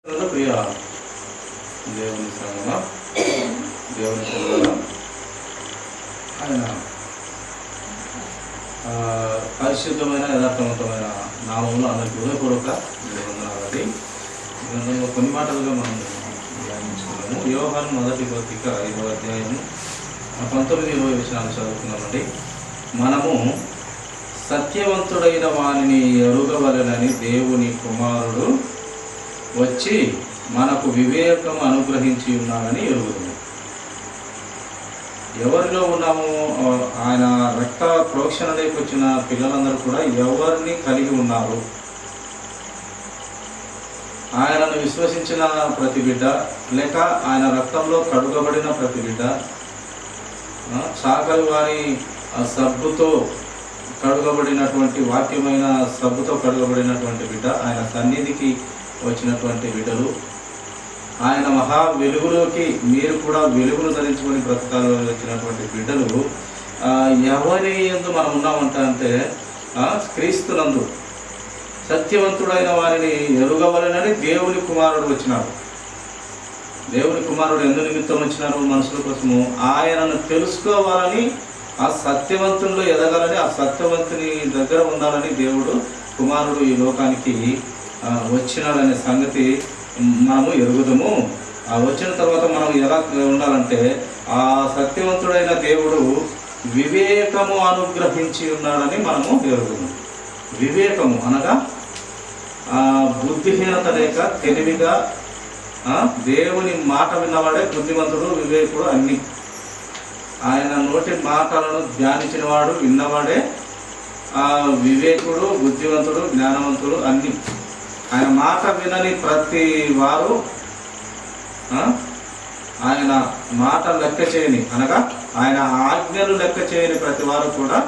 ప్రియ దేవుని సంగమా, దేవుని సంగమా, ఆయన పరిశుద్ధమైన యథార్థవంతమైన నామంలో అందరికీ హృదయపూర్వక వందనాలండి. కొన్ని మాటలుగా మనం ధ్యానించుకున్నాము. యోహాను మొదటి పత్రిక 5వ అధ్యాయము 19-20 వచనాలు చదువుకున్నామండి. మనము సత్యవంతుడైన వానిని ఎరుగవలెనని దేవుని కుమారుడు వచ్చి మనకు వివేకం అనుగ్రహించి ఉన్నాడని ఎరుగుతుంది. ఎవరిలో ఉన్నాము? ఆయన రక్త ప్రోక్షణలోకి వచ్చిన పిల్లలందరూ కూడా ఎవరిని కలిగి ఉన్నారు? ఆయనను విశ్వసించిన ప్రతి బిడ్డ, లేక ఆయన రక్తంలో కడుగబడిన ప్రతి బిడ్డ, చాకలి వారి సబ్బుతో కడుగబడినటువంటి వాక్యమైన సబ్బుతో కడుగబడినటువంటి బిడ్డ, ఆయన సన్నిధికి వచ్చినటువంటి బిడ్డలు, ఆయన మహా వెలుగులోకి మీరు కూడా వెలుగును ధరించుకొని బ్రతకాలు వచ్చినటువంటి బిడ్డలు ఎవరి యందు మనం ఉన్నామంటే క్రీస్తునందు సత్యవంతుడైన వారిని ఎరుగవలెనని దేవుని కుమారుడు వచ్చినాడు. దేవుని కుమారుడు ఎందు నిమిత్తం వచ్చినారు? మనుషుల కోసము. ఆయనను తెలుసుకోవాలని, ఆ సత్యవంతుల్లో ఎదగాలని, ఆ సత్యవంతుని దగ్గర ఉండాలని దేవుడు కుమారుడు ఈ లోకానికి వచ్చినాడనే సంగతి మనము ఎరుగుదాము. వచ్చిన తర్వాత మనం ఎలా ఉండాలంటే, ఆ సత్యవంతుడైన దేవుడు వివేకము అనుగ్రహించి ఉన్నాడని మనము ఎరుగుదాము. వివేకము అనగా బుద్ధిహీనత లేక తెలివిగా దేవుని మాట విన్నవాడే బుద్ధిమంతుడు, వివేకుడు. అన్ని ఆయన నోటి మాటలను ధ్యానించిన వాడు, విన్నవాడే వివేకుడు, బుద్ధివంతుడు, జ్ఞానవంతుడు. అన్ని ఆయన మాట వినని ప్రతి వారు, ఆయన మాట లెక్క చేయని అనగా ఆయన ఆజ్ఞలు లెక్క చేయని ప్రతి వారు కూడా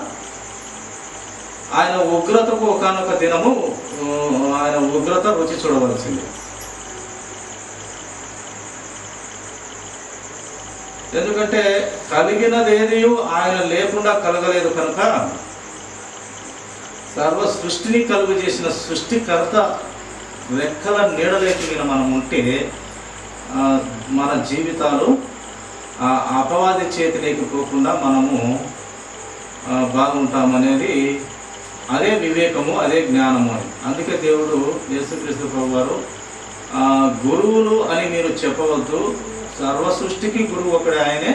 ఆయన ఉగ్రతకు ఒకానొక దినము ఆయన ఉగ్రత రుచి చూడవలసింది. ఎందుకంటే కలిగినదేది ఆయన లేకుండా కలగలేదు కనుక, సర్వ సృష్టిని కలుగు చేసిన సృష్టికర్త రెక్కల నీడలేకి మనం ఉంటే మన జీవితాలు అపవాది చేతిలోకి పోకుండా మనము బాగుంటామనేది అదే వివేకము, అదే జ్ఞానము అని. అందుకే దేవుడు యేసుక్రీస్తు ప్రభు వారు గురువులు అని మీరు చెప్పవద్దు, సర్వ సృష్టికి గురువు ఒకడే, ఆయనే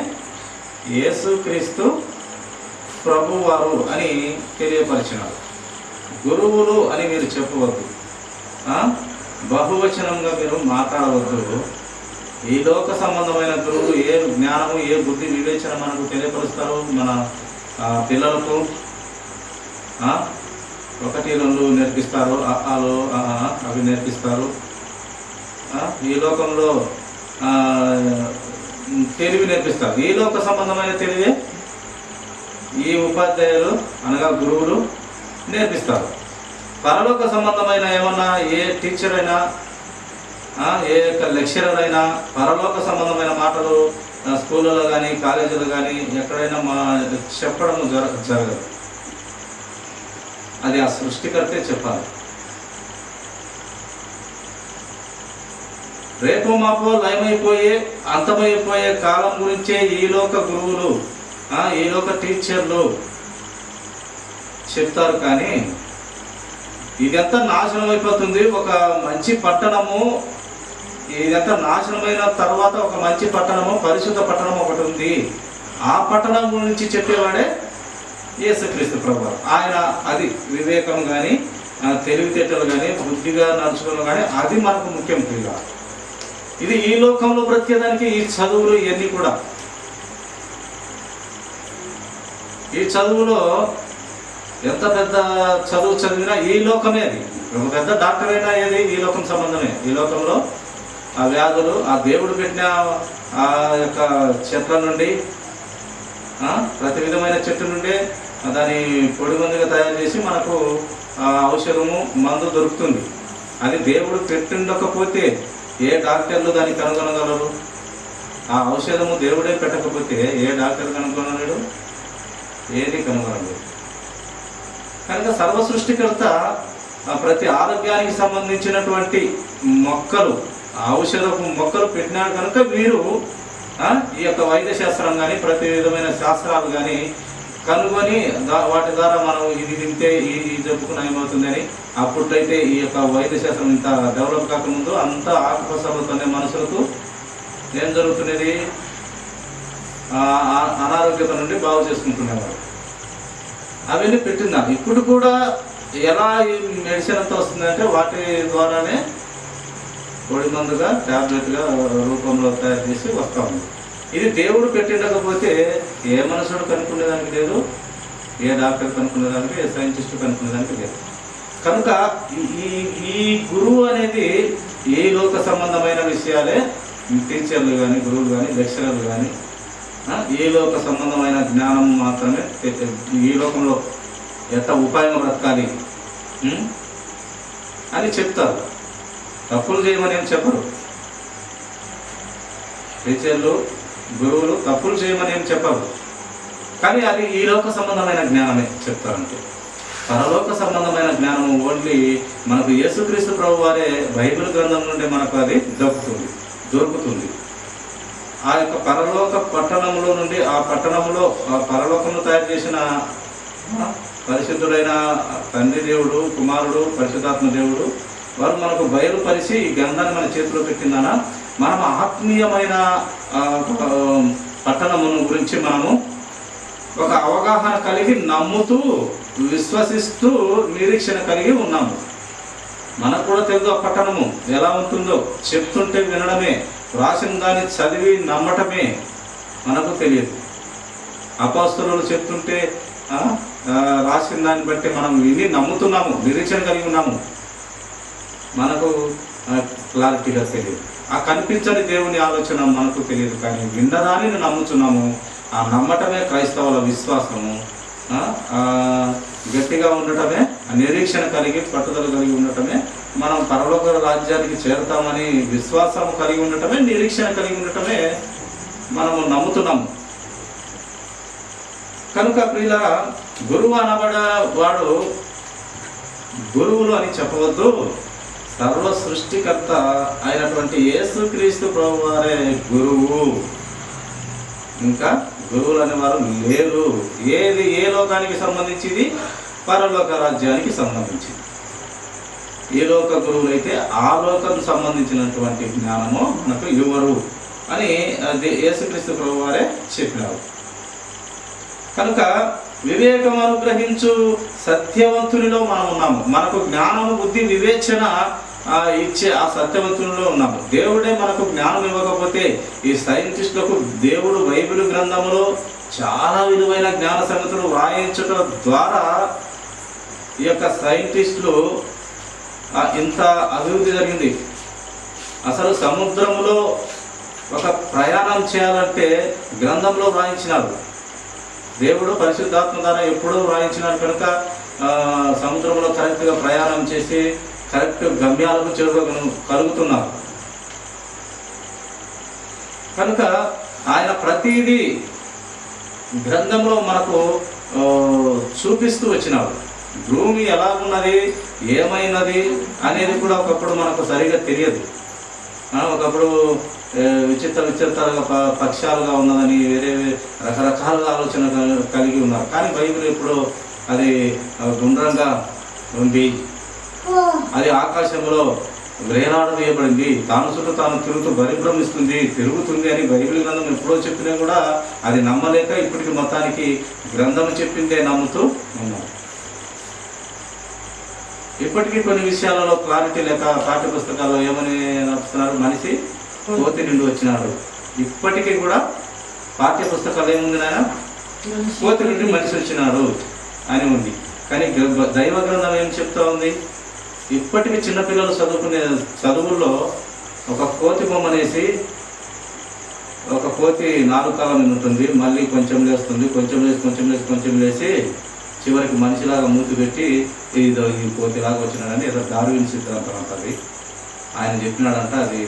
యేసుక్రీస్తు ప్రభు వారు అని తెలియపరిచినారు. గురువులు అని మీరు చెప్పవద్దు, బహువచనంగా మీరు మాట్లాడవద్దు. ఈ లోక సంబంధమైన గురువులు ఏ జ్ఞానము, ఏ బుద్ధి, వివేచన మనకు తెలియపరుస్తారు? మన పిల్లలకు 1-2 నేర్పిస్తారు, అవి నేర్పిస్తారు. ఈ లోకంలో తెలివి నేర్పిస్తారు. ఈ లోక సంబంధమైన తెలివే ఈ ఉపాధ్యాయులు అనగా గురువులు నేర్పిస్తారు. పరలోక సంబంధమైన ఏమన్నా ఏ టీచర్ అయినా, ఏ లెక్చరర్ అయినా పరలోక సంబంధమైన మాటలు స్కూళ్ళలో కానీ కాలేజీలో కానీ ఎక్కడైనా చెప్పడం జరగదు. అది ఆ సృష్టికర్తే చెప్పాలి. రేపు మాపో లయమైపోయే అంతమైపోయే కాలం గురించే ఈలోక గురువులు, ఈలోక టీచర్లు చెప్తారు. కానీ ఇదంతా నాశనం అయిపోతుంది. ఒక మంచి పట్టణము, ఇదంతా నాశనమైన తర్వాత ఒక మంచి పట్టణము, పరిశుద్ధ పట్టణం ఒకటి ఉంది. ఆ పట్టణం గురించి చెప్పేవాడే యేసుక్రీస్తు ప్రభువు. ఆయన అది వివేకం కానీ, తెలివితేటలు కానీ, బుద్ధిగా నడుచుకోవడం కానీ అది మనకు ముఖ్యం. ఇది ఈ లోకంలో బ్రతికేదానికి ఈ చదువులు ఇవన్నీ కూడా, ఈ చదువులో ఎంత పెద్ద చదువు చదివినా ఈ లోకమే. అది ఒక పెద్ద డాక్టర్ అయినా ఏది ఈ లోకం సంబంధమే. ఈ లోకంలో ఆ వ్యాధులు ఆ దేవుడు పెట్టిన ఆ యొక్క చెట్ల నుండి, ప్రతి విధమైన చెట్టు నుండి దాని పొడి మందుగా తయారు చేసి మనకు ఔషధము, మందు దొరుకుతుంది. అది దేవుడు పెట్టిండకపోతే ఏ డాక్టర్లు దాన్ని కనుగొనగలరు? ఆ ఔషధము దేవుడే పెట్టకపోతే ఏ డాక్టర్ కనుగొనలేడు, ఏది కనుగొనలేదు. కనుక సర్వ సృష్టికర్త ప్రతి ఆరోగ్యానికి సంబంధించినటువంటి మొక్కలు ఔషధపు మొక్కలు పెట్టినాడు కనుక వీరు ఈ యొక్క వైద్య శాస్త్రం కానీ ప్రతి విధమైన శాస్త్రాలు కానీ కనుగొని వాటి ద్వారా మనం ఇది తింటే ఈ జబ్బుకు నయమవుతుందని. అప్పుడైతే ఈ యొక్క వైద్య శాస్త్రం ఇంత డెవలప్ కాకముందు అంత ఆకుపసలతోనే మనుషులకు ఏం జరుగుతున్నది, అనారోగ్యత నుండి బాగు చేసుకుంటునేవారు. అవన్నీ పెట్టిందా. ఇప్పుడు కూడా ఎలా ఈ మెడిసిన్ అంతా వస్తుందంటే వాటి ద్వారానే పొడి మందుగా ట్యాబ్లెట్గా రూపంలో తయారు చేసి వస్తూ ఉంది. ఇది దేవుడు పెట్టిండకపోతే ఏ మనుషుడు కనుక్కునేదానికి లేదు, ఏ డాక్టర్ కనుక్కునేదానికి, ఏ సైంటిస్ట్ కనుక్కునేదానికి లేదు. కనుక ఈ గురువు అనేది ఏ లోక సంబంధమైన విషయాలే టీచర్లు కానీ, గురువులు కానీ, లెక్చరర్లు కానీ ఏ లోక సంబంధమైన జ్ఞానం మాత్రమే, ఈ లోకంలో ఎట్లా ఉపాయం బ్రతకాలి అని చెప్తారు. తప్పులు చేయమని ఏం చెప్పరు. టీచర్లు, గురువులు తప్పులు చేయమని ఏం చెప్పరు. కానీ అది ఈ లోక సంబంధమైన జ్ఞానమే చెప్తారంటే. పరలోక సంబంధమైన జ్ఞానం ఓన్లీ మనకు యేసుక్రీస్తు ప్రభు వారే బైబిల్ గ్రంథం నుండి మనకు అది దొరుకుతుంది. ఆ యొక్క పరలోక పట్టణంలో నుండి, ఆ పట్టణంలో ఆ పరలోకంలో తయారు చేసిన పరిశుద్ధుడైన తండ్రి దేవుడు, కుమారుడు, పరిశుద్ధాత్మ దేవుడు వారు మనకు బయలుపరిచి ఈ గ్రంథాన్ని మన చేతిలో పెట్టిందన మనం ఆత్మీయమైన పట్టణమును గురించి మనము ఒక అవగాహన కలిగి నమ్ముతూ, విశ్వసిస్తూ, నిరీక్షణ కలిగి ఉన్నాము. మనకు కూడా తెలుగు ఆ పట్టణము ఎలా ఉంటుందో చెప్తుంటే వినడమే, రాసిన దాన్ని చదివి నమ్మటమే మనకు తెలియదు. అపోస్తలులు చెప్తుంటే రాసిన దాన్ని బట్టి మనం విని నమ్ముతున్నాము, నిరీక్షణ కలిగి ఉన్నాము. మనకు క్లారిటీగా తెలియదు. ఆ కనిపించని దేవుని ఆలోచన మనకు తెలియదు, కానీ విన్నదాన్ని నమ్ముతున్నాము. ఆ నమ్మటమే క్రైస్తవుల విశ్వాసము. గట్టిగా ఉండటమే, నిరీక్షణ కలిగి, పట్టుదల కలిగి ఉండటమే, మనం పరలోక రాజ్యానికి చేరుతామని విశ్వాసం కలిగి ఉండటమే, నిరీక్షణ కలిగి ఉండటమే మనము నమ్ముతున్నాము. కనుక ప్రియుల గురువు అనబడేవాడు గురువులు అని చెప్పవద్దు. సర్వ సృష్టికర్త అయినటువంటి యేసుక్రీస్తు ప్రభు వారే గురువు. ఇంకా గురువులు అనేవారు లేరు. ఏది ఏ లోకానికి సంబంధించింది? పరలోక రాజ్యానికి సంబంధించింది. ఏ లోక గురువులు అయితే ఆ లోకం సంబంధించినటువంటి జ్ఞానము మనకు ఇవ్వరు అని యేసుక్రీస్తు ప్రభు వారే చెప్పినారు. కనుక వివేకం అనుగ్రహించు సత్యవంతునిలో మనం ఉన్నాము. మనకు జ్ఞానము, బుద్ధి, వివేచన ఇచ్చే ఆ సత్యవంతునిలో ఉన్నాము. దేవుడే మనకు జ్ఞానం ఇవ్వకపోతే ఈ సైంటిస్టులకు దేవుడు బైబిల్ గ్రంథంలో చాలా విలువైన జ్ఞాన సంగతులు వ్రాయించడం ద్వారా ఈ యొక్క సైంటిస్టులు ఇంత అభివృద్ధి జరిగింది. అసలు సముద్రంలో ఒక ప్రయాణం చేయాలంటే గ్రంథంలో వ్రాయించినారు. దేవుడు పరిశుద్ధాత్మ ద్వారా ఎప్పుడూ వ్రాయించినారు. కనుక సముద్రంలో కరెక్ట్గా ప్రయాణం చేసి కరెక్ట్ గమ్యాలకు కలుగుతున్నారు. కనుక ఆయన ప్రతిదీ గ్రంథంలో మనకు చూపిస్తూ వచ్చినాడు. భూమి ఎలాగున్నది, ఏమైనది అనేది కూడా ఒకప్పుడు మనకు సరిగా తెలియదు. ఒకప్పుడు విచిత్రాలుగా పక్షాలుగా ఉన్నదని వేరే రకరకాలుగా ఆలోచన కలిగి ఉన్నారు. కానీ బైబిల్ ఎప్పుడో అది గుండ్రంగా ఉంది, అది ఆకాశంలో వేలాడవేయబడింది, తాను చుట్టూ తాను తిరుగుతుంది అని బైబిల్ గ్రంథం ఎప్పుడో చెప్పినా కూడా అది నమ్మలేక ఇప్పటికి మొత్తానికి గ్రంథం చెప్పిందే నమ్ముతూ ఉన్నారు. ఇప్పటికీ కొన్ని విషయాలలో క్లారిటీ లేక పాఠ్య పుస్తకాల్లో ఏమని నడుస్తున్నారు? మనిషి కోతి నిండి వచ్చినాడు. ఇప్పటికీ కూడా పాఠ్య పుస్తకాలు ఏముంది నాయన? కోతి నుండి మనిషి వచ్చినాడు అని ఉంది. కానీ దైవ గ్రంథం ఏం చెప్తా ఉంది? ఇప్పటికీ చిన్నపిల్లలు చదువుకునే చదువుల్లో ఒక కోతి బొమ్మనేసి, ఒక కోతి 4 కాళ్ళ మీద ఉంటుంది, మళ్ళీ కొంచెం లేస్తుంది, కొంచెం లేసి చివరికి మనిషిలాగా మూతి పెట్టి ఈ కోతిలాగా వచ్చినాడని ఏదో డార్విన్ సిద్ధాంతం అంటది. ఆయన చెప్పినాడంట. అది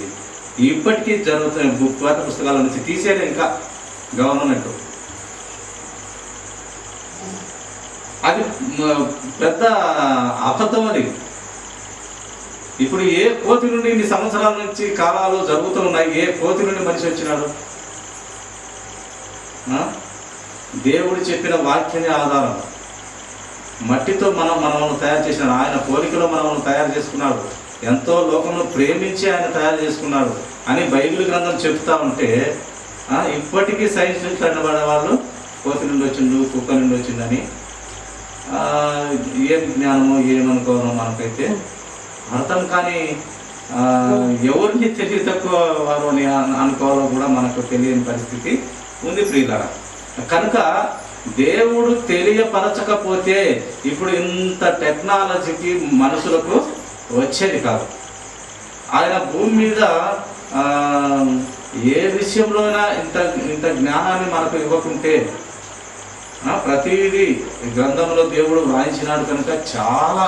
ఇప్పటికీ జరుగుతున్న పాఠ పుస్తకాల నుంచి తీసేది ఇంకా గవర్నమెంట్. అది పెద్ద అబద్ధం. అది ఇప్పుడు ఏ కోతి నుండి ఇన్ని సంవత్సరాల నుంచి కాలాలు జరుగుతూ ఉన్నాయి, ఏ కోతి నుండి మనిషి వచ్చినాడు? దేవుడు చెప్పిన వాక్యమే ఆధారం. మట్టితో మనల్ని తయారు చేసినాడు, ఆయన పోలికలో మనల్ని తయారు చేసుకున్నాడు, ఎంతో లోకంలో ప్రేమించి ఆయన తయారు చేసుకున్నాడు అని బైబిల్ గ్రంథం చెప్తా ఉంటే ఇప్పటికీ సైన్స్ కనబడే వాళ్ళు కోతి నుండి వచ్చిండు, కుక్క నుండి వచ్చిందని ఏం జ్ఞానమో ఏమనుకోవడం మనకైతే అర్థం కాని, ఎవరిని తెలివి తక్కువ వారు అని అనుకోవాలో కూడా మనకు తెలియని పరిస్థితి ఉంది ప్రియులారా. కనుక దేవుడు తెలియపరచకపోతే ఇప్పుడు ఇంత టెక్నాలజీకి మనుషులకు వచ్చేది కాదు. ఆయన భూమి మీద ఏ విషయంలోనైనా ఇంత జ్ఞానాన్ని మనకు ఇవ్వకుంటే, ప్రతిదీ గ్రంథంలో దేవుడు వ్రాయించినాడు కనుక చాలా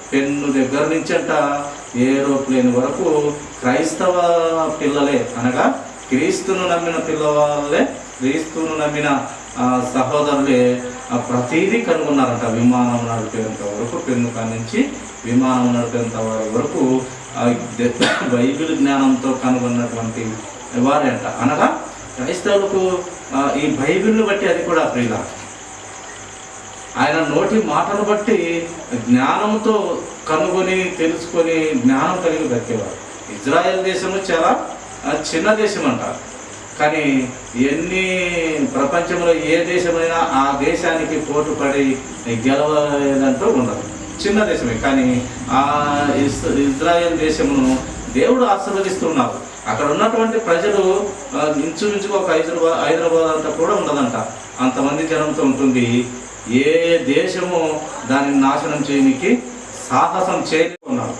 పెన్ను దగ్గర నుంచి అంట ఏరోప్లేన్ వరకు క్రైస్తవ పిల్లలే, అనగా క్రీస్తును నమ్మిన పిల్లవాళ్ళే, క్రీస్తును నమ్మిన సహోదరులే ప్రతిదీ కనుగొన్నారంట. విమానం నడిపేంత వరకు, పెన్ను కానించి విమానం నడిపేంత వరకు బైబిల్ జ్ఞానంతో కనుగొన్నటువంటి వారే అంట. అనగా క్రైస్తవులకు ఈ బైబిల్ను బట్టి అది కూడా ప్రియుల ఆయన నోటి మాటను బట్టి జ్ఞానంతో కనుగొని తెలుసుకొని జ్ఞానం కలిగి బ్రతికేవారు. ఇజ్రాయెల్ దేశము చాలా చిన్న దేశం అంట, కానీ ఎన్ని ప్రపంచంలో ఏ దేశమైనా ఆ దేశానికి పోటు పడి గెలవలేదంటూ ఉండదు. చిన్న దేశమే, కానీ ఆ ఇజ్రాయెల్ దేశమును దేవుడు ఆశీర్వదిస్తున్నారు. అక్కడ ఉన్నటువంటి ప్రజలు ఇంచుమించుగా ఒక హైదరాబాద్ అంతా కూడా ఉండదంట, అంతమంది జనంతో ఉంటుంది. ఏ దేశము దానిని నాశనం చేయడానికి సాహసం చేయలేకున్నారు.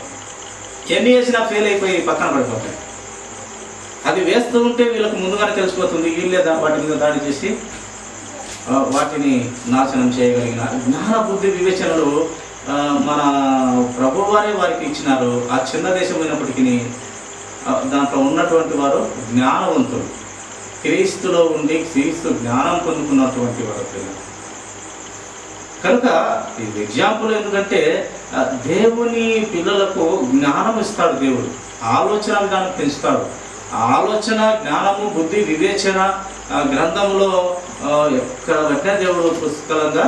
ఎన్ని వేసినా ఫెయిల్ అయిపోయి పక్కన పడిపోతాయి. అది వేస్తూ ఉంటే వీళ్ళకు ముందుగానే తెలిసిపోతుంది, వీళ్ళే వాటి మీద దాడి చేసి వాటిని నాశనం చేయగలిగిన జ్ఞాన బుద్ధి వివేచనలు మన ప్రభువారే వారికి ఇచ్చినారు. ఆ చిన్న దేశం అయినప్పటికీ దాంట్లో ఉన్నటువంటి వారు జ్ఞానవంతులు, క్రీస్తులో ఉండి క్రీస్తు జ్ఞానం పొందుకున్నటువంటి వారు. కనుక ఇది ఎగ్జాంపుల్. ఎందుకంటే దేవుని పిల్లలకు జ్ఞానం ఇస్తాడు దేవుడు, ఆలోచన విధానం పెంచుతాడు. ఆలోచన, జ్ఞానము, బుద్ధి, వివేచన గ్రంథంలో ఎక్కడ పెట్టినా దేవుడు పుస్తకాలంగా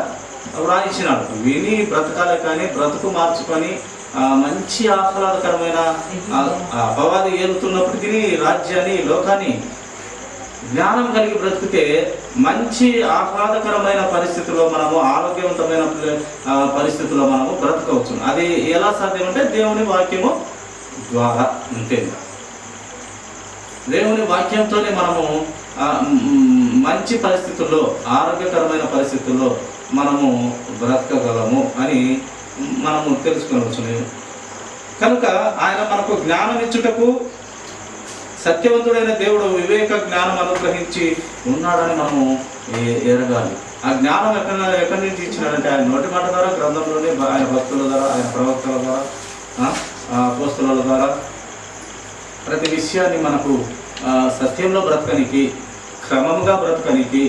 వ్రాయించినాడు. విని బ్రతకాలే, కానీ బ్రతుకు మార్చుకొని మంచి ఆహ్లాదకరమైన అపవాది ఏలుతున్నప్పటికీ రాజ్యాన్ని, లోకాన్ని జ్ఞానం కలిగి బ్రతికితే మంచి ఆహ్లాదకరమైన పరిస్థితుల్లో మనము, ఆరోగ్యవంతమైన పరిస్థితుల్లో మనము బ్రతకవచ్చు. అది ఎలా సాధ్యమంటే దేవుని వాక్యము ద్వారా. అంతే, దేవుని వాక్యంతోనే మనము మంచి పరిస్థితుల్లో, ఆరోగ్యకరమైన పరిస్థితుల్లో మనము బ్రతకగలము అని మనము తెలుసుకోవచ్చు. కనుక ఆయన మనకు జ్ఞానం ఇచ్చుటకు సత్యవంతుడైన దేవుడు వివేక జ్ఞానం అనుగ్రహించి ఉన్నాడని మనము ఎరగాలి. ఆ జ్ఞానం ఎక్కడి నుంచి ఇచ్చినాడంటే ఆయన నోటి మాట ద్వారా, గ్రంథంలోనే ఆయన భక్తుల ద్వారా, ఆయన ప్రవక్తల ద్వారా, అపోస్తలుల ద్వారా ప్రతి విషయాన్ని మనకు సత్యంలో బ్రతకనికి, క్రమంగా బ్రతకనికి,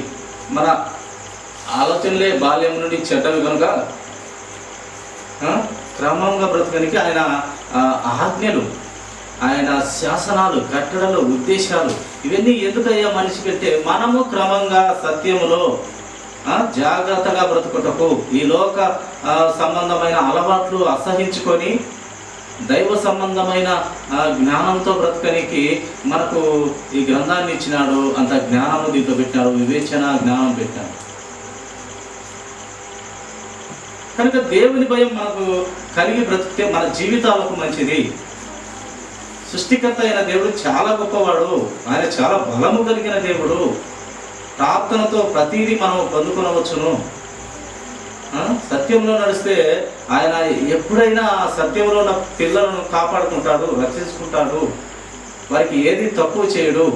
మన ఆలోచనలే బాల్యం నుండి చెడ్డవి కనుక క్రమంగా బ్రతకనికి ఆయన ఆజ్ఞలు, ఆయన శాసనాలు, కట్టడలు, ఉద్దేశాలు ఇవన్నీ ఎందుకయ్యా మనిషి కంటే మనము క్రమంగా సత్యములో జాగ్రత్తగా బ్రతుకుటకు, ఈ లోక సంబంధమైన అలవాట్లు అసహించుకొని దైవ సంబంధమైన జ్ఞానంతో బ్రతకనికి మనకు ఈ గ్రంథాన్ని ఇచ్చినాడు. అంత జ్ఞానము దీంతో పెట్టాడు, వివేచన జ్ఞానం పెట్టాడు. కనుక దేవుని భయం మనకు కలిగి బ్రతికితే మన జీవితాలకు మంచిది. సృష్టికర్త అయిన దేవుడు చాలా గొప్పవాడు, ఆయన చాలా బలము కలిగిన దేవుడు. ప్రార్థనతో ప్రతిదీ మనం పొందుకొనవచ్చును. సత్యంలో నడిస్తే ఆయన ఎప్పుడైనా సత్యంలో ఉన్న పిల్లలను కాపాడుకుంటాడు, రక్షించుకుంటాడు. వారికి ఏది తక్కువ చేయడు.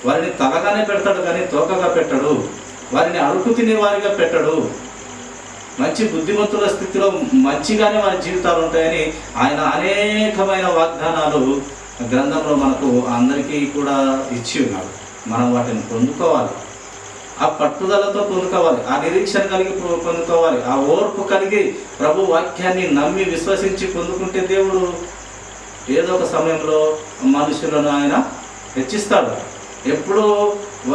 వారిని తలగానే పెడతాడు కానీ తోకగా పెట్టడు. వారిని అడుగు తినే వారిగా పెట్టడు. మంచి బుద్ధిమంతుల స్థితిలో మంచిగానే వారి జీవితాలు ఉంటాయని ఆయన అనేకమైన వాగ్దానాలు గ్రంథంలో మనకు అందరికీ కూడా ఇచ్చి ఉన్నాడు. మనం వాటిని పొందుకోవాలి, ఆ పట్టుదలతో పొందుకోవాలి, ఆ నిరీక్షణ కలిగి పొందుకోవాలి, ఆ ఓర్పు కలిగి ప్రభు వాక్యాన్ని నమ్మి విశ్వసించి పొందుకుంటే దేవుడు ఏదో ఒక సమయంలో మనుషులను ఆయన హెచ్చిస్తాడు. ఎప్పుడూ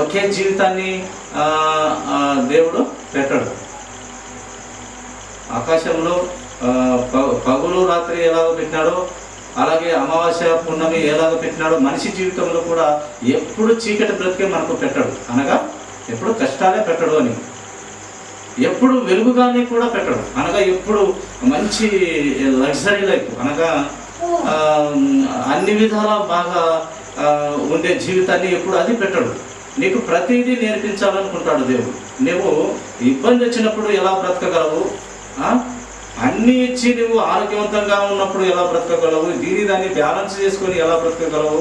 ఒకే జీవితాన్ని దేవుడు పెట్టడు. ఆకాశంలో పగులు రాత్రి ఎలాగో పెట్టినాడో, అలాగే అమావాస్య పున్నమి ఎలాగో పెట్టినాడో, మనిషి జీవితంలో కూడా ఎప్పుడు చీకటి బ్రతికే మనకు పెట్టడు. అనగా ఎప్పుడు కష్టాలే పెట్టడు అని, ఎప్పుడు వెలుగుగానే కూడా పెట్టడు. అనగా ఎప్పుడు మంచి లగ్జరీ లైఫ్, అనగా అన్ని విధాలా బాగా ఉండే జీవితాన్ని ఎప్పుడు అది పెట్టడు. నీకు ప్రతిదీ నేర్పించాలనుకుంటాడు దేవుడు. నువ్వు ఇబ్బంది వచ్చినప్పుడు ఎలా బ్రతకగలవు, అన్నీ ఇచ్చి నువ్వు ఆరోగ్యవంతంగా ఉన్నప్పుడు ఎలా బ్రతకగలవు, దాన్ని బ్యాలెన్స్ చేసుకొని ఎలా బ్రతకగలవు.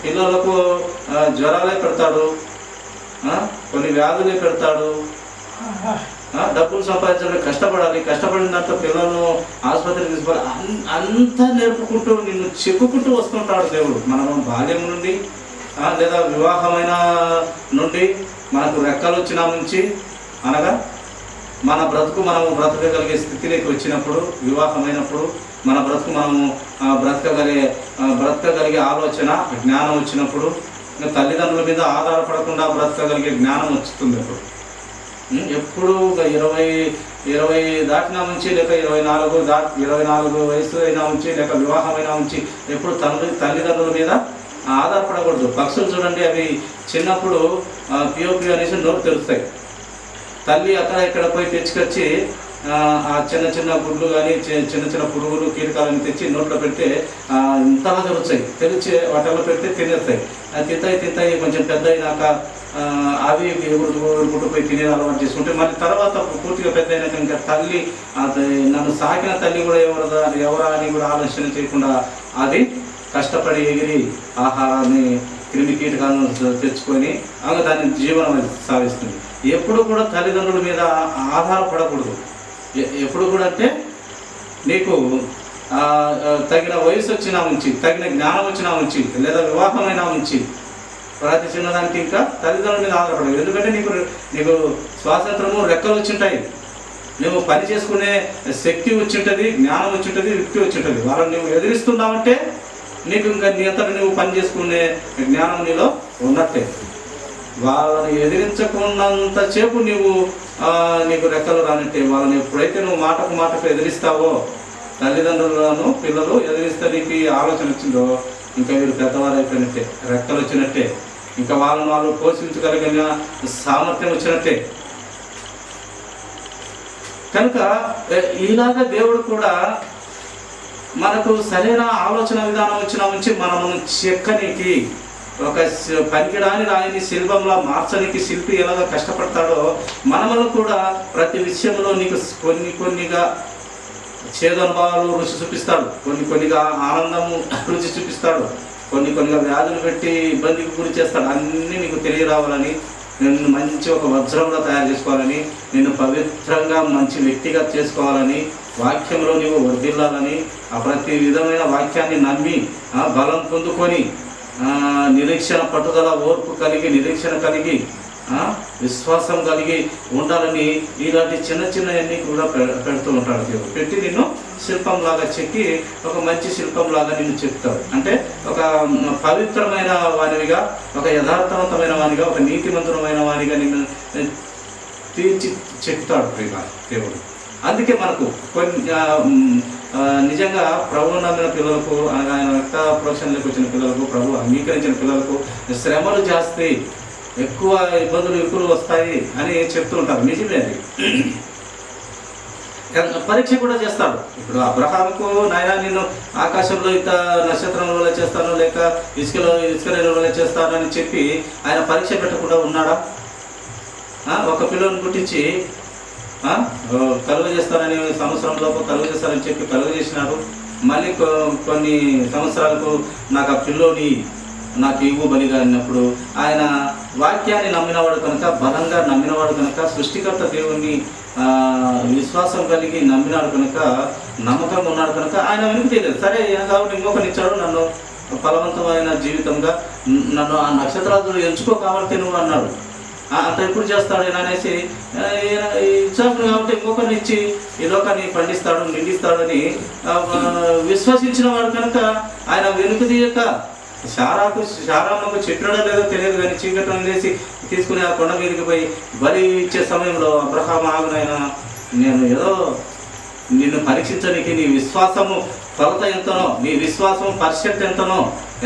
పిల్లలకు జ్వరాలే పెడతాడు, కొన్ని వ్యాధులే పెడతాడు. డబ్బులు సంపాదించడానికి కష్టపడిన దాంట్లో పిల్లలను ఆసుపత్రికి తీసుకోవాలి. అంతా నేర్పుకుంటూ నిన్ను చెప్పుకుంటూ వస్తుంటాడు దేవుడు. మనం బాల్యం నుండి లేదా వివాహమైన నుండి మనకు రెక్కలు వచ్చిన నుంచి, అనగా మన బ్రతుకు మనము బ్రతకగలిగే స్థితిలోకి వచ్చినప్పుడు, వివాహమైనప్పుడు మన బ్రతుకు మనము బ్రతకగలిగే ఆలోచన జ్ఞానం వచ్చినప్పుడు, తల్లిదండ్రుల మీద ఆధారపడకుండా బ్రతకగలిగే జ్ఞానం వస్తుంది. ఎప్పుడు 20 దాటినా నుంచి, లేక 24 వయసు అయినా ఉంచి, లేక వివాహమైనా ఉంచి ఎప్పుడు తల్లిదండ్రుల మీద ఆధారపడకూడదు. పక్షులు చూడండి, అవి చిన్నప్పుడు పియో అనేసి నోరు తెరుస్తాయి. తల్లి అక్కడ ఇక్కడ పోయి తెచ్చుకొచ్చి ఆ చిన్న గుడ్లు కానీ చిన్న పురుగులు కీటకాలను తెచ్చి నోట్లో పెడితే ఇంతలా తెరుస్తాయి. తెరిచి వాటిలో పెడితే తినేస్తాయి. తింటాయి కొంచెం పెద్ద అయినాక అవి ఎగురుకుంటూ పోయి తినే అలవాటు చేసుకుంటే, మళ్ళీ తర్వాత పూర్తిగా పెద్ద అయినాక ఇంకా తల్లి, నన్ను సాకిన తల్లి కూడా ఎవరా అని కూడా ఆలోచన చేయకుండా అది కష్టపడి ఎగిరి ఆహారాన్ని క్రిమి కీటకాలను తెచ్చుకొని అలా దాన్ని జీవనం సాగిస్తుంది. ఎప్పుడు కూడా తల్లిదండ్రుల మీద ఆధారపడకూడదు. ఎప్పుడు కూడా అంటే నీకు తగిన వయసు వచ్చినా ఉంచి, తగిన జ్ఞానం వచ్చినా ఉంచి, లేదా వివాహమైనా ఉంచి, ప్రతి చిన్నదానికి ఇంకా తల్లిదండ్రుల మీద ఆధారపడదు. ఎందుకంటే నీకు స్వాతంత్రము రెక్కలు వచ్చింటాయి, నువ్వు పని చేసుకునే శక్తి వచ్చింటుంది, జ్ఞానం వచ్చింటుంది, యుక్తి వచ్చింటుంది. వాళ్ళని నువ్వు ఎదిరిస్తున్నావంటే నీకు ఇంకా నీ అంతటా నువ్వు పని చేసుకునే జ్ఞానం నీలో ఉన్నట్టే. వాళ్ళని ఎదిరించకున్నంతసేపు నీకు రెక్కలు రానట్టే. వాళ్ళని ఎప్పుడైతే నువ్వు మాటకు ఎదిరిస్తావో, తల్లిదండ్రులను పిల్లలు ఎదిరిస్తే నీకు ఆలోచన వచ్చిందో, ఇంకా వీరు పెద్దవారు అయిపోయినట్టే, రెక్కలు వచ్చినట్టే, ఇంకా వాళ్ళు పోషించగలిగిన సామర్థ్యం వచ్చినట్టే. కనుక ఇలాగా దేవుడు కూడా మనకు సరైన ఆలోచన విధానం వచ్చిన నుంచి మనము చెక్కనికి, ఒక పనికిరాని రాయిని శిల్పంలా మార్చడానికి శిల్పి ఎలాగ కష్టపడతాడో, మనము కూడా ప్రతి విషయంలో నీకు కొన్నిగా చేదనుభవాలు రుచి చూపిస్తాడు, కొన్నిగా ఆనందము రుచి చూపిస్తాడు, కొన్నిగా వ్యాధులు పెట్టి ఇబ్బందికి గురి చేస్తాడు. అన్నీ నీకు తెలియరావాలని, నిన్ను మంచి ఒక వజ్రంలో తయారు చేసుకోవాలని, నిన్ను పవిత్రంగా మంచి వ్యక్తిగా చేసుకోవాలని, వాక్యంలో నీవు వర్ధిల్లాలని, ఆ ప్రతి విధమైన వాక్యాన్ని నమ్మి బలం పొందుకొని నిరీక్షణ, పట్టుదల, ఓర్పు కలిగి, నిరీక్షణ కలిగి, విశ్వాసం కలిగి ఉండాలని ఇలాంటి చిన్నవన్నీ కూడా పెడుతూ ఉంటాడు దేవుడు. పెట్టి నిన్ను శిల్పంలాగా చెక్కి ఒక మంచి శిల్పంలాగా నిన్ను చెప్తాడు. అంటే ఒక పవిత్రమైన వానివిగా, ఒక యథార్థవంతమైన వానిగా, ఒక నీతిమంతురమైన వానిగా నిన్ను తీర్చి చెప్తాడు దేవుడు. అందుకే మనకు నిజంగా ప్రభువు నమ్మిన పిల్లలకు, అనగా ఆయన రక్త ప్రోక్షణలోకి వచ్చిన పిల్లలకు, ప్రభు అంగీకరించిన పిల్లలకు శ్రమలు జాస్తి, ఎక్కువ ఇబ్బందులు ఎక్కువ వస్తాయి అని చెప్తూ ఉంటారు. నిజమే అది. పరీక్ష కూడా చేస్తాడు. ఇప్పుడు అబ్రహాముకు, నాయన నిన్ను ఆకాశంలో ఇంత నక్షత్రం వల్ల చేస్తాను, లేక ఇసుకలో వల్ల చేస్తాను అని చెప్పి ఆయన పరీక్ష పెట్టకుండా ఉన్నాడా? ఒక పిల్లని పుట్టించి కలుగ చేస్తానని, సంవత్సరంలోపు కలుగ చేస్తానని చెప్పి కలుగ చేసినారు. మళ్ళీ కొన్ని సంవత్సరాలకు నాకు ఆ పిల్లోని నాకు ఇవ్వు బలిగా అన్నప్పుడు ఆయన వాక్యాన్ని నమ్మినవాడు కనుక, బలంగా నమ్మినవాడు కనుక, సృష్టికర్త దేవుణ్ణి విశ్వాసం కలిగి నమ్మినాడు కనుక, నమ్మకంగా ఉన్నాడు కనుక ఆయన వెనుక తెలియదు. సరే కాబట్టి ఇంకొకనిచ్చాడు, నన్ను ఫలవంతమైన జీవితంగా, నన్ను ఆ నక్షత్రాలు ఎంచుకో కాబట్టి నువ్వు అన్నాడు. అంత ఎప్పుడు చేస్తాడు ఈయన అనేసి ఇచ్చాడు కాబట్టి ఇంకొకరిని ఇచ్చి ఈ లోకాన్ని పండిస్తాడు నిండిస్తాడని విశ్వసించిన వాడు కనుక ఆయన వెనుకదీయక శారామ్మకు చెప్పినడో లేదో తెలియదు కానీ చీకట్లను లేసి తీసుకుని ఆ కొండ మీదకి పోయి బలి ఇచ్చే సమయంలో అబ్రహాము ఆగునైనా నేను ఏదో నిన్ను పరీక్షించడానికి నీ విశ్వాసము కొలత ఎంతనో, నీ విశ్వాసం % ఎంతనో,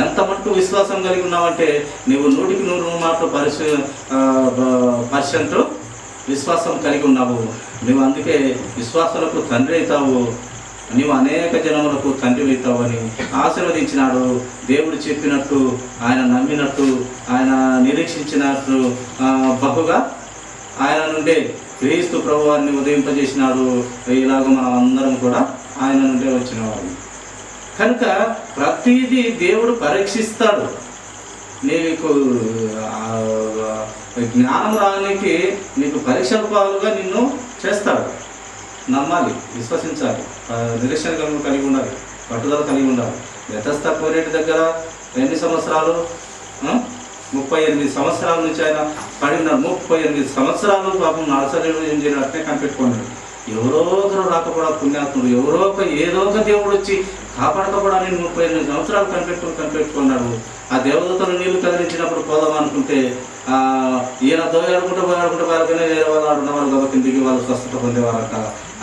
ఎంత మట్టు విశ్వాసం కలిగి ఉన్నావంటే నీవు 100కి 100 మాటలు % విశ్వాసం కలిగి ఉన్నావు. నువ్వు అందుకే విశ్వాసాలకు తండ్రి అవుతావు, నీవు అనేక జనములకు తండ్రి అవుతావు అని ఆశీర్వదించినాడు. దేవుడు చెప్పినట్టు, ఆయన నమ్మినట్టు, ఆయన నిరీక్షించినట్టు బహుగా ఆయన నుండే క్రీస్తు ప్రభువారిని ఉదయింపజేసినాడు. ఇలాగ మనం అందరం కూడా ఆయన నుండే వచ్చిన వారు కనుక ప్రతిదీ దేవుడు పరీక్షిస్తాడు. నీకు జ్ఞానం రానికి నీకు పరీక్షల పాలుగా నిన్ను చేస్తాడు. నమ్మాలి, విశ్వసించాలి, నిరీక్షణ కలిగి ఉండాలి, పట్టుదల కలిగి ఉండాలి. బెతస్దా కోనేటి దగ్గర ఎన్ని సంవత్సరాలు? 38 సంవత్సరాల నుంచి ఆయన పడిన 38 సంవత్సరాలు పాపం నరసలేడు ఏం చేయాలి అట్నే కనిపెట్టుకున్నాడు. ఎవరో ఒకరు రాకపోవడా పుణ్యాత్ముడు, ఏదో ఒక దేవుడు వచ్చి కాపాడకపోవడానికి 38 సంవత్సరాలు కనిపెట్టుకున్నాడు. ఆ దేవదూతలు నీళ్లు కదిలించినప్పుడు పోదాం అనుకుంటే ఈయన దోయాడుకుంటూ వాళ్ళకనే వేరే వాళ్ళు ఆడున్నవారు కాబట్టి దిగి వాళ్ళు స్వస్థత పొందేవారట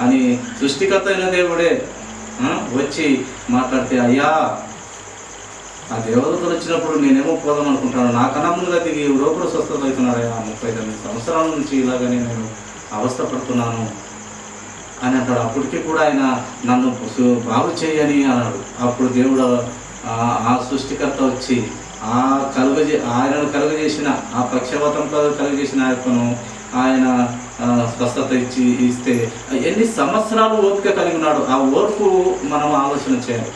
అని సృష్టికర్త అయిన దేవుడే వచ్చి మాట్లాడితే, అయ్యా ఆ దేవదూతలు వచ్చినప్పుడు నేనేమో పోదాం అనుకుంటాను, నాకన్నా ముందుగా దిగి ఎవరో స్వస్థత అవుతున్నారయ్యా, 39 సంవత్సరాల నుంచి ఇలాగనే నేను అవస్థపడుతున్నాను అని అంటాడు. అప్పటికీ కూడా ఆయన నన్ను బాగు చేయని అన్నాడు. అప్పుడు దేవుడు ఆ సృష్టికర్త వచ్చి ఆయనను కలుగజేసిన ఆ పక్షవాతంతో కలుగజేసిన ఆయనను ఆయన స్వస్థత ఇస్తే ఎన్ని సంవత్సరాలు ఓపిక కలిగి ఉన్నాడు. ఆ ఓర్పు మనం ఆలోచన చేయాలి.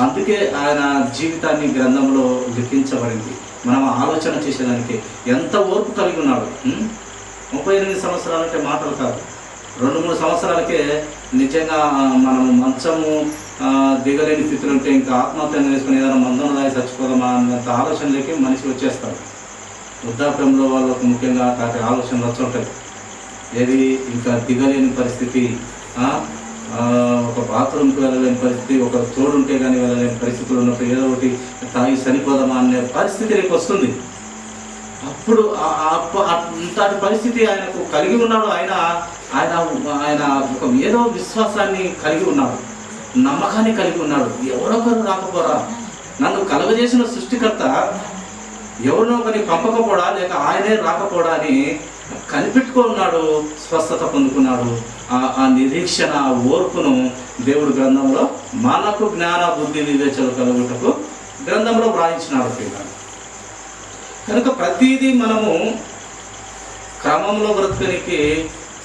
అందుకే ఆయన జీవితాన్ని గ్రంథంలో లిఖించబడింది. మనం ఆలోచన చేసేదానికి ఎంత ఓర్పు కలిగి ఉన్నాడు. 38 సంవత్సరాలంటే మాటలు కాదు. 2-3 సంవత్సరాలకే నిజంగా మనం మంచము దిగలేని స్థితిలో ఉంటే ఇంకా ఆత్మహత్య వేసుకుని ఏదైనా మందం దాగి చచ్చిపోదామా అన్నంత ఆలోచనలకి మనిషి వచ్చేస్తాడు. వృద్ధాప్యంలో వాళ్ళకు ముఖ్యంగా అట్లాంటి ఆలోచనలు వచ్చుంటాయి. ఏది ఇంకా దిగలేని పరిస్థితి, ఒక బాత్రూమ్కి వెళ్ళలేని పరిస్థితి, ఒక తోడుంటే కానీ వెళ్ళలేని పరిస్థితులు ఉన్నప్పుడు ఏదో ఒకటి తాగి చనిపోదామా అనే పరిస్థితి రేపు వస్తుంది. అప్పుడు అంతటి పరిస్థితి ఆయనకు కలిగి ఉన్నాడు. ఆయన ఒక ఏదో విశ్వాసాన్ని కలిగి ఉన్నాడు, నమ్మకాన్ని కలిగి ఉన్నాడు. ఎవరొకరు రాకపోరా, నన్ను కలుగజేసిన సృష్టికర్త ఎవరినొకరిని పంపకపోడా లేక ఆయనే రాకపోడా అని కనిపెట్టుకున్నాడు. స్వస్థత పొందుకున్నాడు. ఆ నిరీక్షణ, ఆ ఓర్పును దేవుడు గ్రంథంలో మనకు జ్ఞాన బుద్ధి వివేచనలు కలుగుటకు గ్రంథంలో వ్రాయించినాడు పిల్లలు. కనుక ప్రతిదీ మనము క్రమంలో బ్రతకనికి,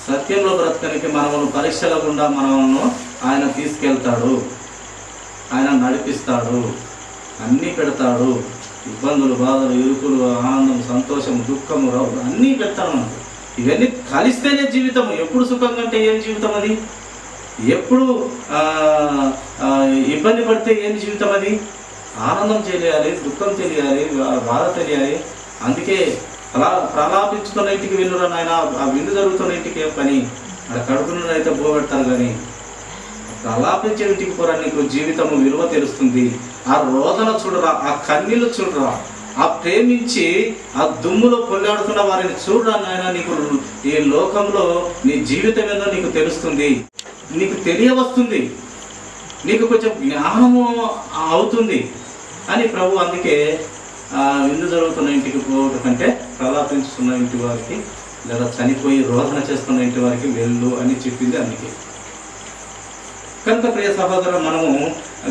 సత్యంలో బ్రతకనికి మనము పరీక్షల గుండా మనము ఆయన తీసుకెళ్తాడు, ఆయన నడిపిస్తాడు, అన్నీ పెడతాడు. ఇబ్బందులు, బాధలు, ఇరుకులు, ఆనందం, సంతోషం, దుఃఖము, అన్నీ పెడతాడు మనకు. ఇవన్నీ కలిస్తేనే జీవితం. ఎప్పుడు సుఖంగా అంటే ఏం జీవితం అది? ఎప్పుడు ఇబ్బంది పడితే ఏం జీవితం అది? ఆనందం తెలియాలి, దుఃఖం తెలియాలి, బాధ తెలియాలి. అందుకే ప్రలాపించుకున్న ఇంటికి వెళ్ళురా నాయన, ఆ విందు జరుగుతున్న ఇంటికి ఏం పని? అక్కడ కడుపున అయితే పోగొడతారు కానీ ప్రలాపించే ఇంటికి పోరా, నీకు జీవితము విలువ తెలుస్తుంది. ఆ రోదన చూడరా, ఆ కన్నీళ్ళు చూడరా, ఆ ప్రేమించి ఆ దుమ్ములో కొల్లాడుతున్న వారిని చూడరా నాయన, నీకు ఈ లోకంలో నీ జీవితం ఏదో నీకు తెలుస్తుంది, నీకు తెలియవస్తుంది, నీకు కొంచెం జ్ఞానము అవుతుంది అని ప్రభు అందుకే విందు జరుగుతున్న ఇంటికి పోవడం కంటే ప్రలాపించుతున్న ఇంటి వారికి లేదా చనిపోయి రోదన చేస్తున్న ఇంటి వారికి వెళ్ళు అని చెప్పింది అందుకే. కనుక ప్రియ సహోదరు, మనము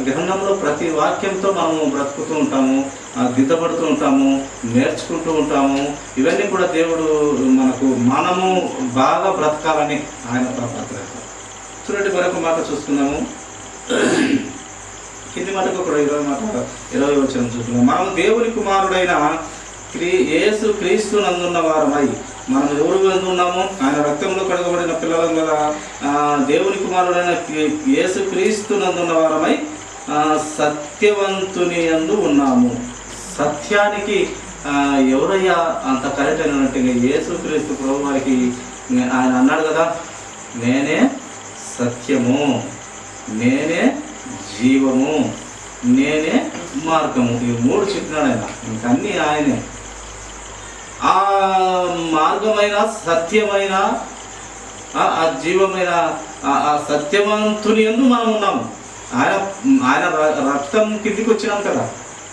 గ్రంథంలో ప్రతి వాక్యంతో మనము బ్రతుకుతూ ఉంటాము, దిద్దపడుతూ ఉంటాము, నేర్చుకుంటూ ఉంటాము. ఇవన్నీ కూడా దేవుడు మనము బాగా బ్రతకాలని ఆయన ప్రార్థిస్తాడు. చూడండి, మరొక మాట చూసుకున్నాము. కింది మాటకు కూడా 20 వచనం చూస్తున్నాం. మనము దేవుని కుమారుడైన యేసు క్రీస్తు నందున్న వారమై, మనం ఎవరు నందు ఉన్నాము? ఆయన రక్తంలో కడగబడిన పిల్లలం కదా. దేవుని కుమారుడైన యేసు క్రీస్తు నందున్న వారమై సత్యవంతుని యందు ఉన్నాము. సత్యానికి ఎవరయ్యా అంత కరెక్ట్ అయినట్టు యేసుక్రీస్తు ప్రభు వారికి ఆయన అన్నాడు కదా, నేనే సత్యము, నేనే జీవము, నేనే మార్గము. ఈ 3 చెప్పినాడు ఆయన. ఇంకన్నీ ఆయనే. ఆ మార్గమైన, సత్యమైన, ఆ జీవమైన ఆ సత్యవంతుని యందు మనం ఉన్నాము. ఆయన రక్తం కిందికి వచ్చినాం కదా,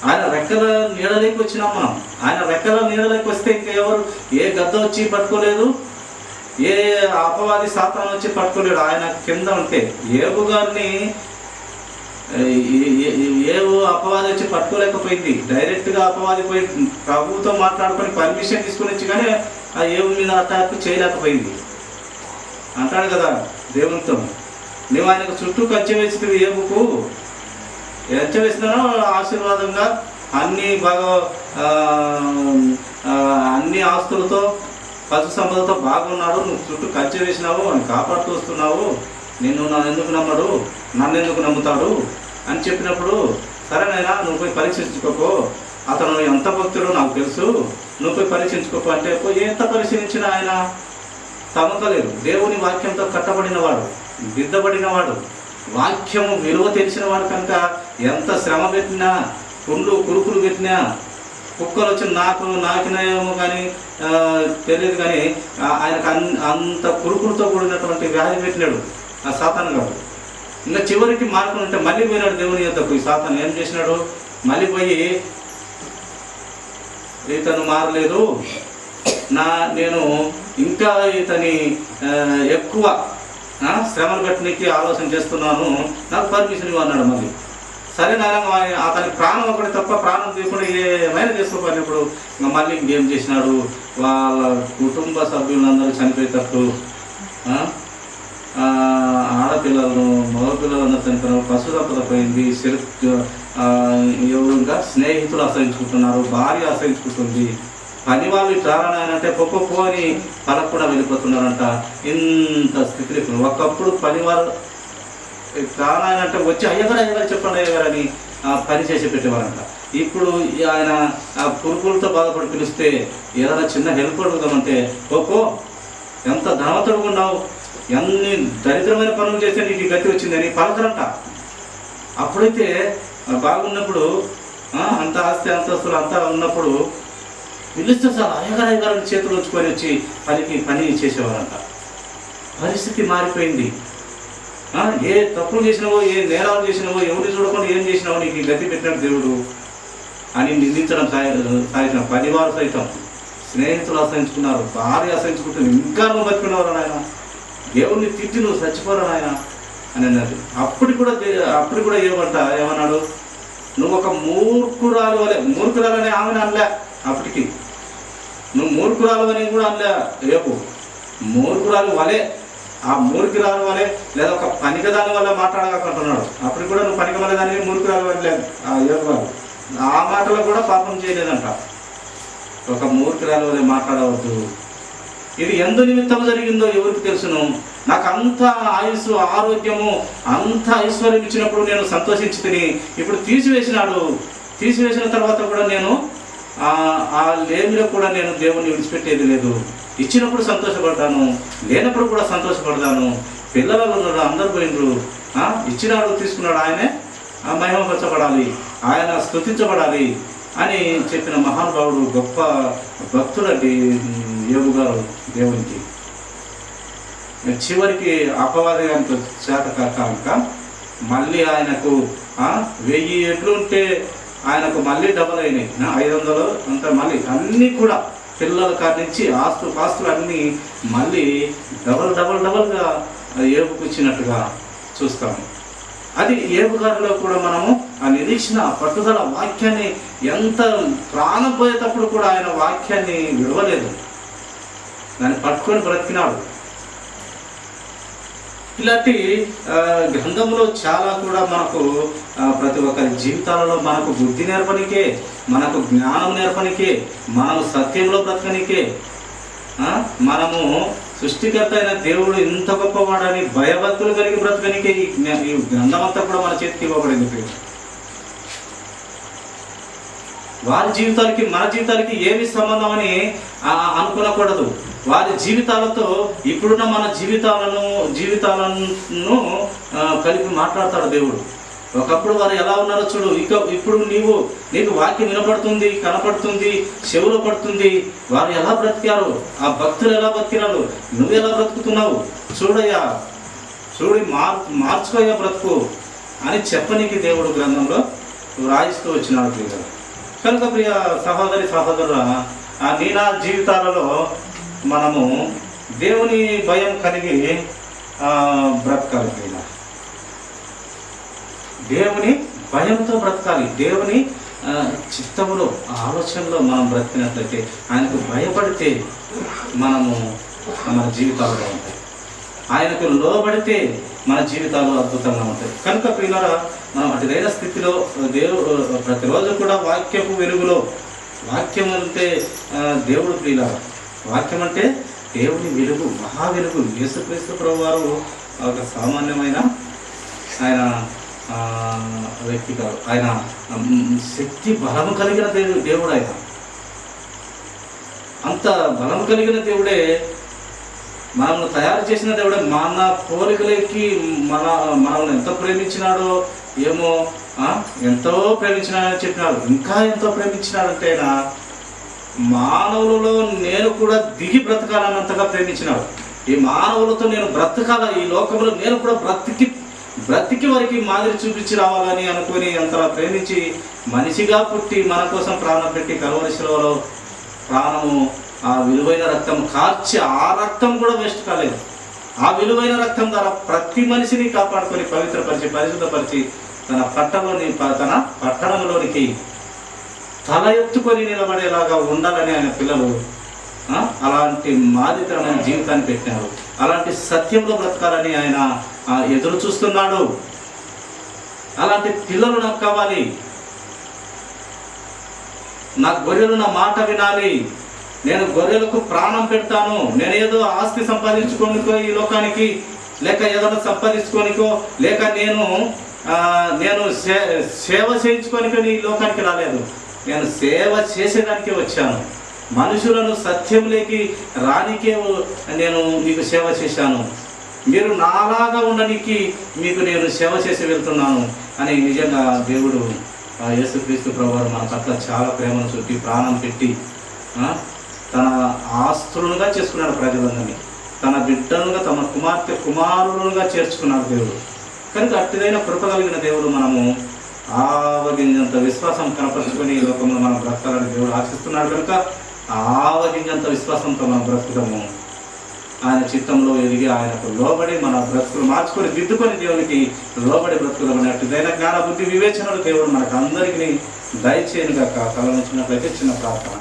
ఆయన రెక్కల నీడలోకి వచ్చినాం మనం. ఆయన రెక్కల నీడలోకి వస్తే ఇంకా ఎవరు, ఏ గద్ద వచ్చి పట్టుకోలేదు, ఏ అపవాది సాతాను వచ్చి పట్టుకోలేడు. ఆయన కింద ఉంటే ఏబు గారిని ఏవో అపవాది వచ్చి పట్టుకోలేకపోయింది. డైరెక్ట్గా అపవాది పోయి ప్రభుతో మాట్లాడుకొని పర్మిషన్ తీసుకుని వచ్చి కానీ ఆ ఏబు మీద అటాక్ చేయలేకపోయింది. అంటాడు కదా దేవునితో, నువ్వు ఆయనకు చుట్టూ కంచె వేసి ఏబుకు ఎంత వేసినానో ఆశీర్వాదంగా అన్ని బాగా అన్ని ఆస్తులతో పశు సంపదతో బాగున్నాడు, నువ్వు చుట్టూ కంచె వేసినావు, అని కాపాడుతూ వస్తున్నావు, నన్ను ఎందుకు నమ్మడు, నన్ను ఎందుకు నమ్ముతాడు అని చెప్పినప్పుడు, సరేనైనా నువ్వు పోయి పరీక్షించుకోపో, అతను ఎంత భక్తుడో నాకు తెలుసు, నువ్వు పోయి పరీక్షించుకోపో అంటే పోయి ఎంత పరిశీలించినా ఆయన తమకలేదు. దేవుని వాక్యంతో కట్టబడినవాడు, దిద్దబడినవాడు, వాక్యము విలువ తెలిసిన వాడు కనుక ఎంత శ్రమ పెట్టినా, కురుకులు పెట్టినా, కుక్కలు వచ్చి నాకినాయేమో కానీ తెలియదు కానీ ఆయనకు అంత కురుకులతో కూడినటువంటి వ్యాధి పెట్టినాడు ఆ సాతాను గారు. ఇంకా చివరికి మార్పులు ఉంటే మళ్ళీ పోయినాడు దేవుని యొద్దకు. ఈ సాతాను ఏం చేసినాడు, మళ్ళీ పోయి ఇతను మారలేదు, నేను ఇంకా ఇతని ఎక్కువ శ్రమలు పెట్టడానికి ఆలోచన చేస్తున్నాను, నాకు పర్మిషన్ ఇవ్వన్నాడు. మళ్ళీ సరే నాయన, అతని ప్రాణం ఒకటి తప్ప ప్రాణం తీయకుండా ఏమైనా చేసుకోపోయినప్పుడు ఇంకా మళ్ళీ ఇంకేం చేసినాడు, వాళ్ళ కుటుంబ సభ్యులందరూ చనిపోయేటట్టు, ఆడపిల్లలను మగపిల్లలందరూ చనిపోయినారు, పశు సంపద పోయింది, ఎవరుగా స్నేహితులు అసహించుకుంటున్నారు, భార్య అసహించుకుంటుంది, పని వాళ్ళు చారణాయనంటే పొప్పో అని పలకు కూడా వెళ్ళిపోతున్నారంట. ఇంత స్థితిలో ఒకప్పుడు పనివారు చారణాయనంటే వచ్చి అయ్యగారు చెప్పండి అయ్యగారని పని చేసి పెట్టేవారంట. ఇప్పుడు ఆయన ఆ పురుగులతో బాధపడి పిలిస్తే ఏదైనా చిన్న హెల్ప్ అడుగుదామంటే పొప్పో ఎంత ధనవంతుడుగా ఉన్నావు, ఎన్ని దరిద్రమైన పనులు చేస్తే నీకు గతి వచ్చిందని పలకరంట. అప్పుడైతే బాగున్నప్పుడు అంత ఆస్తి అంతస్తులు అంతా ఉన్నప్పుడు పిలిస్తే సార్ అయ్యగారని చేతులు ఉంచుకొని వచ్చి పని చేసేవారంట. పరిస్థితి మారిపోయింది. ఏ తప్పులు చేసినావో, ఏ నేరాలు చేసినావో, ఎవరిని చూడకుండా ఏం చేసినావో నీకు గతి పెట్టినాడు దేవుడు అని నిందించడం సాగించిన పనివారు సైతం, స్నేహితులు అసహించుకున్నారు, భార్య అసహించుకుంటుంది, ఇంకా నువ్వు బతుకునేవారు నాయన, దేవుడిని తిట్టి నువ్వు చచ్చిపోరా నాయన అని అన్నది. అప్పుడు కూడా ఏమన్నాడు, నువ్వు ఒక మూర్ఖురాలు వలె, మూర్ఖురాలని ఆమెను అనలే, అప్పటికి నువ్వు మూర్ఖురాలు అని కూడా అనలే, రేపు మూర్ఖురాలు వలె, ఆ మూర్ఖురాలు వలె లేదా ఒక పనికదాని వల్ల మాట్లాడగలుగుతున్నాడు. అప్పుడు కూడా నువ్వు పనికి వల్ల దానికి మూర్ఖురాలు వల్ల లేదు. ఆ యోగాలు ఆ మాటలో కూడా పాపం చేయలేదంట. ఒక మూర్ఖురాలు వలె మాట్లాడవద్దు. ఇది ఎందు నిమిత్తం జరిగిందో ఎవరికి తెలుసును. నాకు అంత ఆయుస్సు, ఆరోగ్యము, అంత ఐశ్వర్యం ఇచ్చినప్పుడు నేను సంతోషించి తిని, ఇప్పుడు తీసివేసిన తర్వాత కూడా నేను ఆ లేమిలో కూడా నేను దేవుణ్ణి విడిచిపెట్టేది లేదు. ఇచ్చినప్పుడు సంతోషపడతాను, లేనప్పుడు కూడా సంతోషపడతాను. పిల్లలు అందరు పోయినరు, ఇచ్చినాడు తీసుకున్నాడు, ఆయనే మహిమపరచబడాలి, ఆయన స్తుతించబడాలి అని చెప్పిన మహానుభావుడు, గొప్ప భక్తుడండి యోబు గారు దేవునికి. చివరికి అపవాది గారికి చేత కాక మళ్ళీ ఆయనకు 1000 ఎడ్లు ఉంటే ఆయనకు మళ్ళీ డబల్ అయినాయి, 500 అంతా మళ్ళీ అన్నీ కూడా పిల్లల కాడి నుంచి పాస్తులు అన్నీ మళ్ళీ డబల్గా ఏబుకు ఇచ్చినట్టుగా చూస్తాము. అది ఏబు గారిలో కూడా మనము ఆ నిరీక్షణ, పట్టుదల, వాక్యాన్ని ఎంత ప్రాణం పోయేటప్పుడు కూడా ఆయన వాక్యాన్ని విడవలేదు, దాన్ని పట్టుకొని బ్రతికినాడు. ఇలాంటి గ్రంథంలో చాలా కూడా మనకు ప్రతి ఒక్కరి జీవితాలలో మనకు బుద్ధి నేర్పనికే, మనకు జ్ఞానం నేర్పనికే, మనము సత్యంలో బ్రతకనికే, మనము సృష్టికర్త అయిన దేవుడు ఇంత గొప్పవాడని భయభక్తులు కలిగి బ్రతకనికే ఈ గ్రంథం అంతా కూడా మన చేతికి ఇవ్వబడింది. వారి జీవితాలకి మన జీవితాలకి ఏమి సంబంధం అని అనుకోకూడదు. వారి జీవితాలతో ఇప్పుడున్న మన జీవితాలను కలిపి మాట్లాడతాడు దేవుడు. ఒకప్పుడు వారు ఎలా ఉన్నారో చూడు, ఇప్పుడు నీకు వాక్యం వినపడుతుంది, కనపడుతుంది, చెవులో పడుతుంది. వారు ఎలా బ్రతికారు, ఆ భక్తులు ఎలా బ్రతికినారు, నువ్వు ఎలా బ్రతుకుతున్నావు చూడయ్యా, మార్చుకోయ్యా బ్రతుకు అని చెప్పనీకి దేవుడు గ్రంథంలో రాయిస్తూ వచ్చినాడు ప్రియ. కనుక ప్రియ సహోదరి సహోదరుల, నా జీవితాలలో మనము దేవుని భయం కలిగి బ్రతకాలి ప్రియ. దేవుని భయంతో బ్రతకాలి. దేవుని చిత్తములో ఆలోచనలో మనం బ్రతికినట్లయితే, ఆయనకు భయపడితే మనము మన జీవితాలుగా ఉంటాయి. ఆయనకు లోబడితే మన జీవితాలు అద్భుతంగా ఉంటాయి. కనుక ప్రియులారా, మనం అటుదైన స్థితిలో ప్రతిరోజు కూడా వాక్యపు వెలుగులో, వాక్యం అంటే దేవుడు ప్రియులారా, వాక్యం అంటే దేవుని వెలుగు, మహా వెలుగు. యేసుక్రీస్తు ప్రభువారు ఒక సామాన్యమైన ఆయన వ్యక్తి కాదు. ఆయన శక్తి బలము కలిగిన దేవుడు. ఆయన అంత బలము కలిగిన దేవుడే, మనల్ని తయారు చేసిన దేవుడే. మన పోలికలకి మనల్ని ఎంత ప్రేమించినాడో ఏమో, ఎంతో ప్రేమించినాడని చెప్పినాడు. ఇంకా ఎంతో ప్రేమించినాడంటే మానవులలో నేను కూడా దిగి బ్రతకాలన్నంతగా ప్రేమించినాడు. ఈ మానవులతో నేను బ్రతకాల, ఈ లోకంలో నేను కూడా బ్రతికి వారికి మాదిరి చూపించి రావాలని అనుకుని అంతలా ప్రేమించి మనిషిగా పుట్టి మన కోసం ప్రాణం పెట్టి కల్వరి శిలువలో ప్రాణము, ఆ విలువైన రక్తం కార్చి, ఆ రక్తం కూడా వేస్ట్ కాలేదు. ఆ విలువైన రక్తం ద్వారా ప్రతి మనిషిని కాపాడుకొని పవిత్రపరిచి పరిశుద్ధపరిచి తన పట్టణంలోనికి తల ఎత్తుకొని నిలబడేలాగా ఉండాలని ఆయన పిల్లలు అలాంటి మాదిరికరమైన జీవితాన్ని పెట్టినారు. అలాంటి సత్యంలో బ్రతకాలని ఆయన ఎదురు చూస్తున్నాడు. అలాంటి పిల్లలు నాకు కావాలి. నా గొర్రెలు నా మాట వినాలి. నేను గొర్రెలకు ప్రాణం పెడతాను. నేను ఏదో ఆస్తి సంపాదించుకోనికో ఈ లోకానికి, లేక ఏదైనా సంపాదించుకోనికో, లేక నేను సేవ చేయించుకోనికో ఈ లోకానికి రాలేదు. నేను సేవ చేసేదానికే వచ్చాను. మనుషులను సత్యంలోకి రానికే నేను మీకు సేవ చేశాను. మీరు నాలాగా ఉండడానికి మీకు నేను సేవ చేసి వెళ్తున్నాను అని నిజంగా దేవుడు యేసుక్రీస్తు ప్రభువారు మన పట్ల చాలా ప్రేమను చూపి ప్రాణం పెట్టి తన ఆస్తులుగా చేసుకున్నాడు. ప్రజలందరినీ తన బిడ్డలుగా, తమ కుమారులుగా చేర్చుకున్నాడు దేవుడు. కనుక అట్టిదైన కృప కలిగిన దేవుడు మనము ఆవగింజంత విశ్వాసం కనపరుచుకొని ఈ లోకంలో మనం బ్రతకాలని దేవుడు ఆశిస్తున్నాడు. కనుక ఆవగింజంత విశ్వాసంతో మనం బ్రతుకుతాము. ఆయన చిత్తంలో ఎదిగి ఆయనకు లోబడి మన బ్రతుకులు మార్చుకొని దిద్దుకొని దేవునికి లోబడి బ్రతుకుదామని అట్టిదైన జ్ఞాన బుద్ధి వివేచనలు దేవుడు మనకు అందరికీ దయచేయనుగా తలనిచ్చినట్లయితే చిన్న ప్రార్థన.